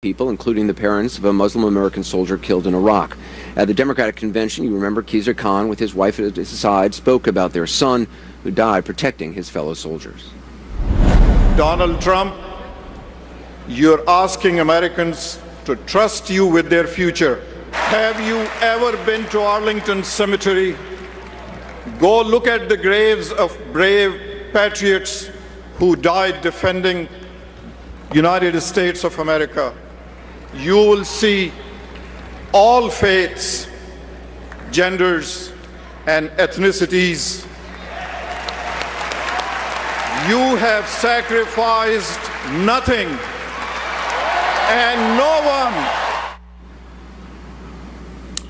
people, including the parents of a Muslim American soldier killed in Iraq. At the Democratic convention, you remember Khizr Khan, with his wife at his side, spoke about their son who died protecting his fellow soldiers. Donald Trump, you're asking Americans to trust you with their future. Have you ever been to Arlington Cemetery? Go look at the graves of brave patriots who died defending United States of America. You will see all faiths, genders, and ethnicities. You have sacrificed nothing and no one.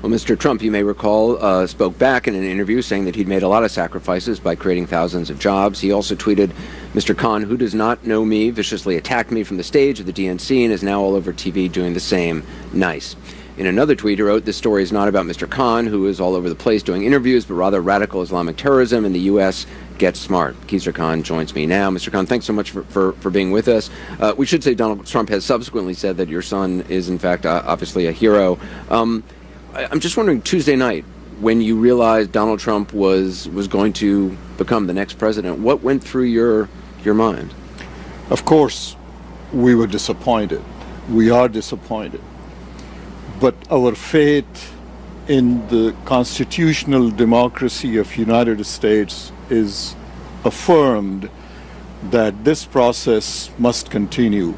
Well, Mr. Trump, you may recall, spoke back in an interview saying that he'd made a lot of sacrifices by creating thousands of jobs. He also tweeted, "Mr. Khan, who does not know me, viciously attacked me from the stage of the DNC and is now all over TV doing the same. Nice." In another tweet, he wrote, "This story is not about Mr. Khan, who is all over the place doing interviews, but rather radical Islamic terrorism in the U.S. Get smart." Khizr Khan joins me now. Mr. Khan, thanks so much for being with us. We should say Donald Trump has subsequently said that your son is, in fact, obviously a hero. I'm just wondering, Tuesday night, when you realized Donald Trump was going to become the next president, what went through your mind? Of course, we were disappointed. We are disappointed. But our faith in the constitutional democracy of United States is affirmed that this process must continue.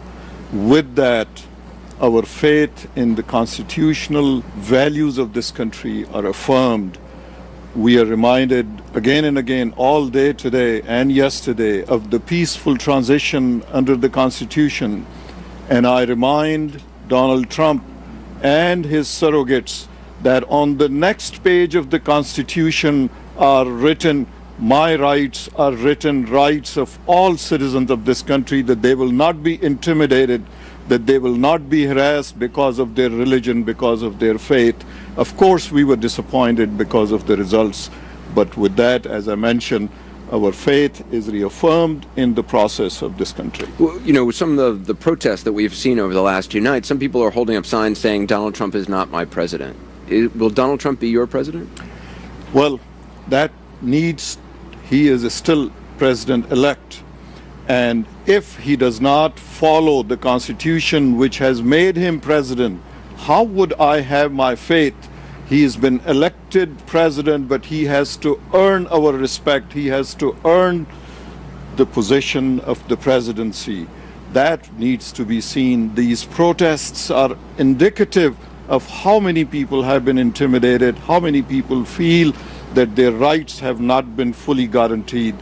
With that, our faith in the constitutional values of this country are affirmed. We are reminded again and again, all day today and yesterday, of the peaceful transition under the Constitution. And I remind Donald Trump and his surrogates that on the next page of the Constitution are written, my rights are written, rights of all citizens of this country, that they will not be intimidated, that they will not be harassed because of their religion, because of their faith. Of course, we were disappointed because of the results, but with that, as I mentioned, our faith is reaffirmed in the process of this country. Well, you know, some of the protests that we've seen over the last 2 nights, some people are holding up signs saying Donald Trump is not my president. Will Donald Trump be your president? Well, he is still president-elect. And if he does not follow the Constitution which has made him president, how would I have my faith? He has been elected president, but he has to earn our respect. He has to earn the position of the presidency. That needs to be seen. These protests are indicative of how many people have been intimidated, how many people feel that their rights have not been fully guaranteed.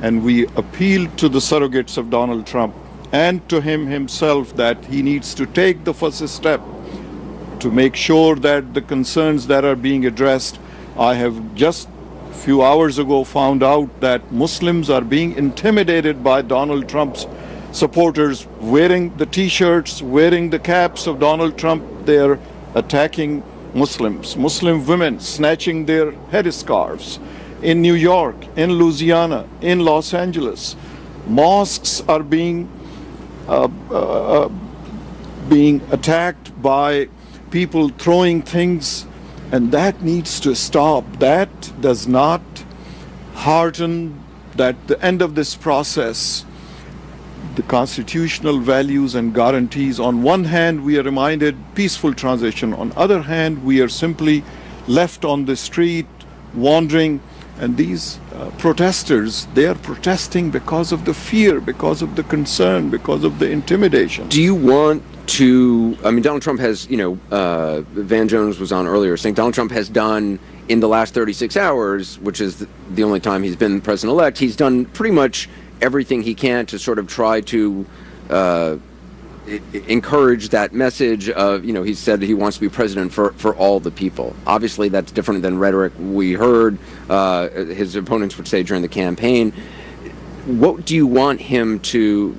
And we appeal to the surrogates of Donald Trump and to him himself that he needs to take the first step to make sure that the concerns that are being addressed. I have just a few hours ago found out that Muslims are being intimidated by Donald Trump's supporters wearing the t-shirts, wearing the caps of Donald Trump. They are attacking Muslims, Muslim women snatching their headscarves. In New York, in Louisiana, in Los Angeles, mosques are being attacked by people throwing things, and that needs to stop. That does not hearten that the end of this process, the constitutional values and guarantees. On one hand, we are reminded peaceful transition. On other hand, we are simply left on the street wandering. And these protesters, they are protesting because of the fear, because of the concern, because of the intimidation. Do you want to, I mean, Donald Trump has, Van Jones was on earlier saying Donald Trump has done in the last 36 hours, which is the only time he's been president-elect, he's done pretty much everything he can to sort of try to encourage that message of, he said that he wants to be president for all the people. Obviously, that's different than rhetoric we heard his opponents would say during the campaign. What do you want him to,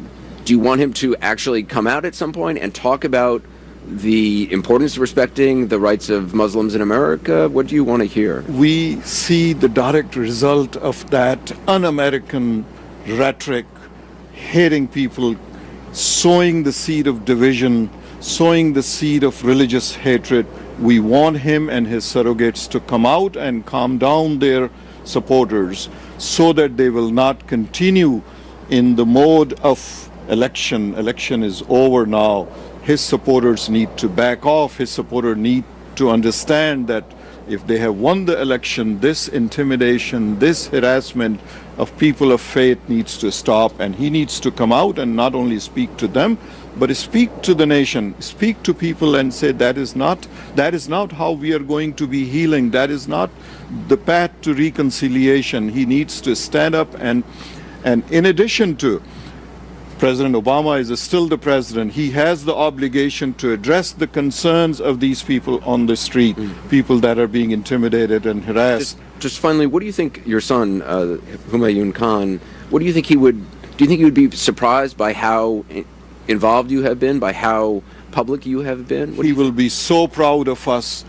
actually come out at some point and talk about the importance of respecting the rights of Muslims in America? What do you want to hear? We see the direct result of that un-American rhetoric, hating people, sowing the seed of division, sowing the seed of religious hatred. We want him and his surrogates to come out and calm down their supporters so that they will not continue in the mode of election. Election is over now. His supporters need to back off. His supporters need to understand that if they have won the election, this intimidation, this harassment of people of faith needs to stop, and he needs to come out and not only speak to them, but speak to the nation, speak to people and say that is not how we are going to be healing. That is not the path to reconciliation. He needs to stand up and in addition to President Obama is still the president. He has the obligation to address the concerns of these people on the street, people that are being intimidated and harassed. Just finally, what do you think your son, Humayun Khan, what do you think he would be surprised by how involved you have been, by how public you have been? He will be so proud of us.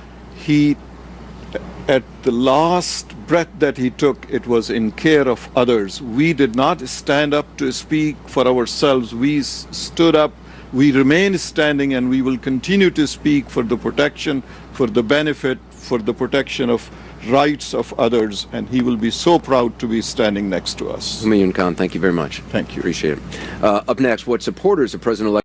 At the last breath that he took, it was in care of others. We did not stand up to speak for ourselves. We stood up, we remain standing, and we will continue to speak for the protection, for the benefit, for the protection of rights of others. And he will be so proud to be standing next to us. Humayun Khan, thank you very much. Thank you. Appreciate it. Up next, what supporters of President-elect